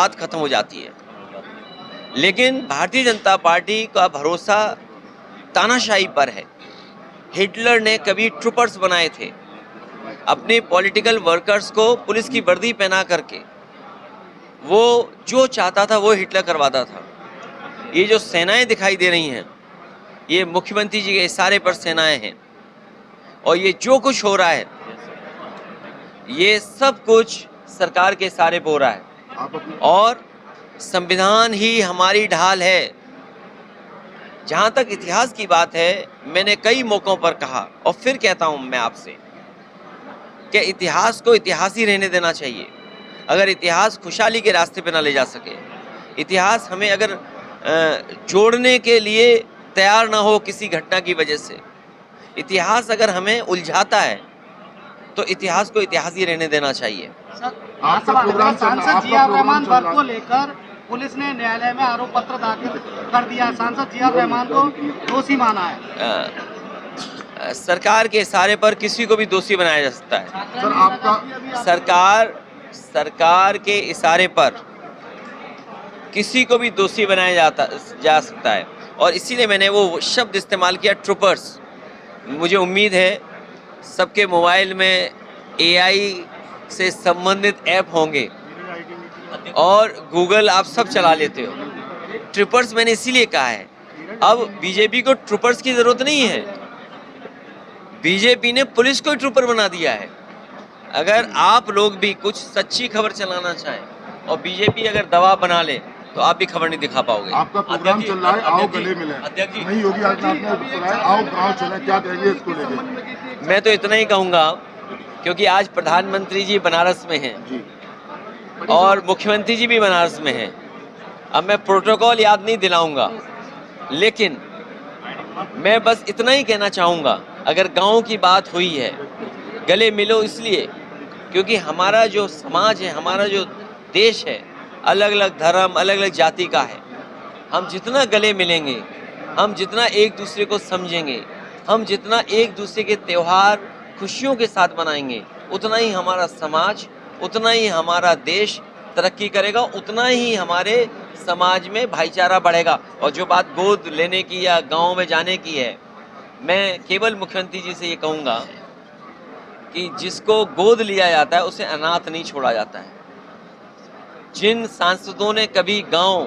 बात खत्म हो जाती है। लेकिन भारतीय जनता पार्टी का भरोसा तानाशाही पर है। हिटलर ने कभी ट्रूपर्स बनाए थे, अपने पॉलिटिकल वर्कर्स को पुलिस की वर्दी पहना करके वो जो चाहता था वो हिटलर करवाता था। ये जो सेनाएं दिखाई दे रही हैं, ये मुख्यमंत्री जी के इशारे पर सेनाएं हैं, और ये जो कुछ हो रहा है ये सब कुछ सरकार के इशारे पर हो रहा है, और संविधान ही हमारी ढाल है। जहां तक इतिहास की बात है, मैंने कई मौकों पर कहा और फिर कहता हूं मैं आपसे कि इतिहास को इतिहास ही रहने देना चाहिए। अगर इतिहास खुशहाली के रास्ते पे ना ले जा सके, इतिहास हमें अगर जोड़ने के लिए तैयार ना हो किसी घटना की वजह से, इतिहास अगर हमें उलझाता है तो इतिहास को इतिहास ही रहने देना चाहिए। सांसद जियाउर रहमान वर्ग को लेकर पुलिस ने न्यायालय में आरोप पत्र दाखिल कर दिया। सांसद जियाउर रहमान को दोषी माना है। सरकार के इशारे पर किसी को भी दोषी बनाया जा सकता है। सर, आपका सरकार के इशारे पर किसी को भी दोषी बनाया जा सकता है, और इसीलिए मैंने वो शब्द इस्तेमाल किया, ट्रूपर्स। मुझे उम्मीद है सबके मोबाइल में AI से संबंधित ऐप होंगे और गूगल आप सब चला लेते हो। ट्रूपर्स मैंने इसीलिए कहा है। अब बीजेपी को ट्रूपर्स की जरूरत नहीं है, बीजेपी ने पुलिस को ट्रूपर बना दिया है। अगर आप लोग भी कुछ सच्ची खबर चलाना चाहें और बीजेपी अगर दबाव बना ले तो आप भी खबर नहीं दिखा पाओगे। आपका प्रोग्राम चल रहा है, आओ गले मिले। नहीं योगी आदित्यनाथ ने बुलाया, आओ गांव चले, क्या कहेंगे इसको लेकर? मैं तो इतना ही कहूँगा, क्योंकि आज प्रधानमंत्री जी बनारस में हैं और मुख्यमंत्री जी भी बनारस में हैं। अब मैं प्रोटोकॉल याद नहीं दिलाऊंगा, लेकिन मैं बस इतना ही कहना चाहूँगा, अगर गांव की बात हुई है, गले मिलो इसलिए क्योंकि हमारा जो समाज है, हमारा जो देश है, अलग अलग धर्म, अलग अलग जाति का है। हम जितना गले मिलेंगे, हम जितना एक दूसरे को समझेंगे, हम जितना एक दूसरे के त्यौहार खुशियों के साथ मनाएंगे, उतना ही हमारा समाज, उतना ही हमारा देश तरक्की करेगा, उतना ही हमारे समाज में भाईचारा बढ़ेगा। और जो बात गोद लेने की या गांव में जाने की है, मैं केवल मुख्यमंत्री जी से ये कहूँगा कि जिसको गोद लिया जाता है उसे अनाथ नहीं छोड़ा जाता है। जिन सांसदों ने कभी गांव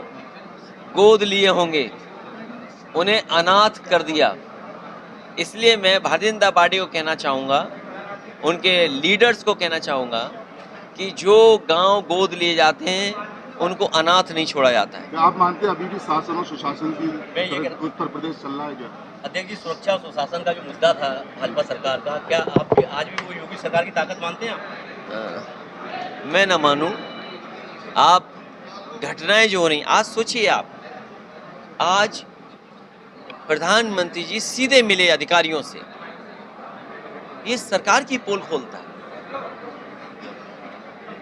गोद लिए होंगे उन्हें अनाथ कर दिया। इसलिए मैं भारतीय जनता पार्टी को कहना चाहूँगा, उनके लीडर्स को कहना चाहूँगा कि जो गांव गोद लिए जाते हैं उनको अनाथ नहीं छोड़ा जाता है। आप मानते हैं अभी भी शासन और सुशासन की उत्तर प्रदेश चल रहा है क्या? अध्यक्ष जी, सुरक्षा और सुशासन का जो मुद्दा था भाजपा सरकार का, क्या आप आज भी वो योगी सरकार की ताकत मानते हैं आप? मैं ना मानूं। आप घटनाएं जो हो रही, आज सोचिए आप, आज प्रधानमंत्री जी सीधे मिले अधिकारियों से, ये सरकार की पोल खोलता है।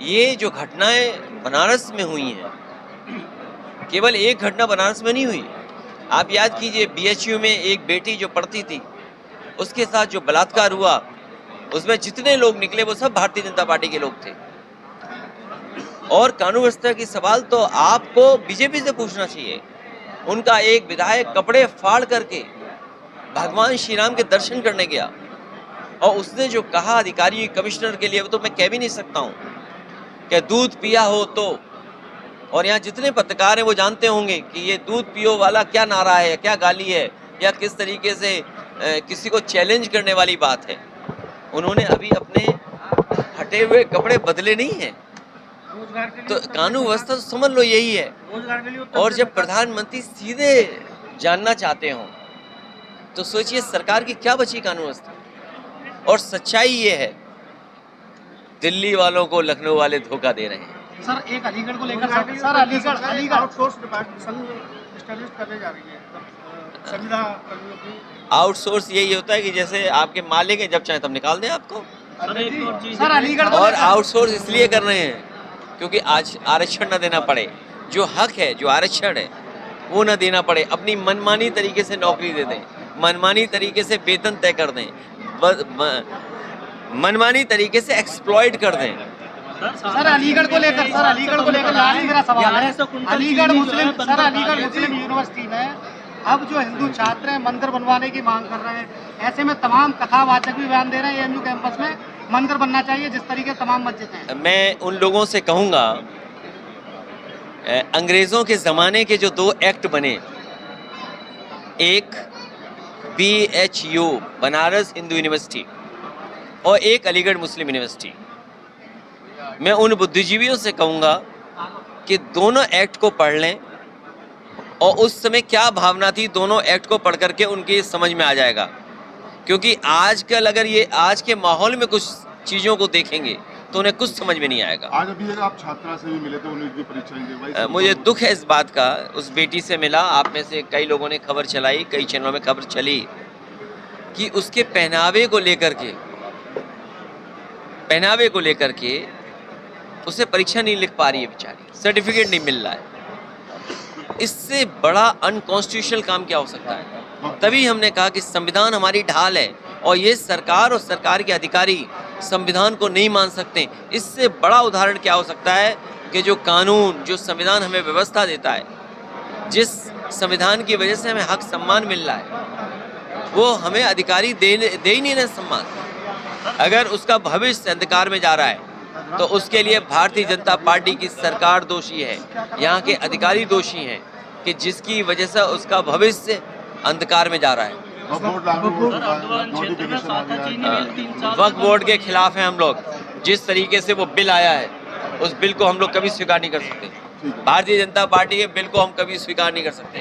ये जो घटनाएं बनारस में हुई हैं, केवल एक घटना बनारस में नहीं हुई। आप याद कीजिए, BHU में एक बेटी जो पढ़ती थी, उसके साथ जो बलात्कार हुआ, उसमें जितने लोग निकले वो सब भारतीय जनता पार्टी के लोग थे। और कानून व्यवस्था की सवाल तो आपको बीजेपी से पूछना चाहिए। उनका एक विधायक कपड़े फाड़ करके भगवान श्री राम के दर्शन करने गया, और उसने जो कहा अधिकारी कमिश्नर के लिए, वो तो मैं कह भी नहीं सकता हूँ कि दूध पिया हो तो। और यहाँ जितने पत्रकार हैं वो जानते होंगे कि ये दूध पियो वाला क्या नारा है, क्या गाली है, या किस तरीके से किसी को चैलेंज करने वाली बात है। उन्होंने अभी अपने हटे हुए कपड़े बदले नहीं हैं, तो कानून व्यवस्था तो समझ लो यही है। और जब प्रधानमंत्री सीधे जानना चाहते हो तो सोचिए सरकार की क्या बची कानून व्यवस्था। और सच्चाई ये है, दिल्ली वालों को लखनऊ वाले धोखा दे रहे हैं। सर, एक अलीगढ़ को लेकर sir Aligarh outsource department establish करने जा रही है संविदा कर्मियों की। आउटसोर्स यही होता है कि जैसे आपके मालिक हैं, जब चाहे तब निकाल दें आपको। सर अलीगढ़ और आउटसोर्स इसलिए कर रहे हैं क्योंकि आज आरक्षण न देना पड़े, जो हक है, जो आरक्षण है वो न देना पड़े, अपनी मनमानी तरीके से नौकरी दे दें, मनमानी तरीके से वेतन तय कर दें, मनमानी तरीके से एक्सप्लॉइट कर दें। सर अलीगढ़ को लेकर लास्ट मेरा सवाल है। अलीगढ़ मुस्लिम यूनिवर्सिटी में अब जो हिंदू छात्र हैं मंदिर बनवाने की मांग कर रहे हैं, ऐसे में तमाम कथावाचक भी बयान दे रहे हैं एएमयू कैंपस में मंदिर बनना चाहिए जिस तरीके तमाम मस्जिद हैं। मैं उन लोगों से कहूँगा, अंग्रेज़ों के ज़माने के जो 2 एक्ट बने, एक BHU बनारस हिंदू यूनिवर्सिटी और एक अलीगढ़ मुस्लिम यूनिवर्सिटी, मैं उन बुद्धिजीवियों से कहूँगा कि दोनों एक्ट को पढ़ लें और उस समय क्या भावना थी दोनों एक्ट को पढ़ करके उनकी समझ में आ जाएगा। क्योंकि आजकल अगर ये आज के माहौल में कुछ चीज़ों को देखेंगे तो उन्हें कुछ समझ में नहीं आएगा। आज अभी आप छात्रा से भी मिले तो उन्हें भी परीक्षा मुझे दुख है इस बात का, उस बेटी से मिला, आप में से कई लोगों ने खबर चलाई, कई चैनलों में खबर चली कि उसके पहनावे को लेकर के उसे परीक्षा नहीं लिख पा रही है बेचारी, सर्टिफिकेट नहीं मिल रहा है। इससे बड़ा अनकॉन्स्टिट्यूशनल काम क्या हो सकता है? तभी हमने कहा कि संविधान हमारी ढाल है और ये सरकार और सरकार के अधिकारी संविधान को नहीं मान सकते। इससे बड़ा उदाहरण क्या हो सकता है कि जो कानून, जो संविधान हमें व्यवस्था देता है, जिस संविधान की वजह से हमें हक सम्मान मिल रहा है, वो हमें अधिकारी दे ही नहीं रहे सम्मान। अगर उसका भविष्य अंधकार में जा रहा है तो उसके लिए भारतीय जनता पार्टी की सरकार दोषी है, यहाँ के अधिकारी दोषी हैं कि जिसकी वजह से उसका भविष्य अंधकार में जा रहा है। वक्फ बोर्ड के खिलाफ हैं हम लोग। जिस तरीके से वो बिल आया है उस बिल को हम लोग कभी स्वीकार नहीं कर सकते। भारतीय जनता पार्टी के बिल को हम कभी स्वीकार नहीं कर सकते।